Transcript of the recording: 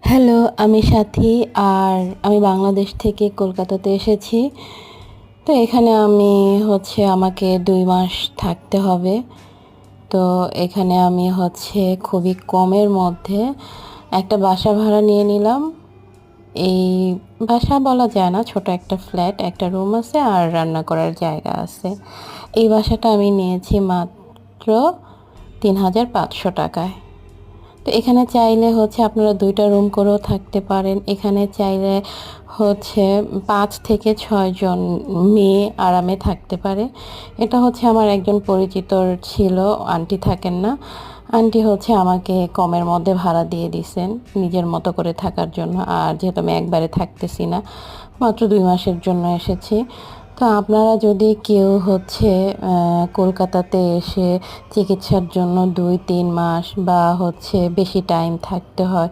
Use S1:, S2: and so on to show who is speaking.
S1: Hello, আমি সাথী। আর আমি বাংলাদেশ থেকে কলকাতাতে এসেছি। তো এখানে আমি আমাকে ২ মাস থাকতে হবে। তো এখানে আমি খুবই কমের মধ্যে একটা বাসা ভাড়া নিয়ে নিলাম। এই বাসা বলা যায় না, ছোট একটা ফ্ল্যাট, একটা রুম আছে আর রান্না করার জায়গা আছে। এই বাসাটা আমি নিয়েছি মাত্র ৳৩,৫০০ টাকায়। তো এখানে চাইলে আপনারা ২টা রুম করেও থাকতে পারেন। এখানে চাইলে ৫ থেকে ৬ জন মেয়ে আরামে থাকতে পারে। এটা আমার একজন পরিচিতর ছিল, আন্টি থাকেন না। আন্টি আমাকে কমের মধ্যে ভাড়া দিয়ে দিছেন নিজের মতো করে থাকার জন্য। আর যেহেতু আমি একবারে থাকতেছি না, মাত্র ২ মাসের জন্য এসেছি। তো আপনারা যদি কেউ কলকাতাতে এসে চিকিৎসার জন্য ২-৩ মাস বা বেশি টাইম থাকতে হয়,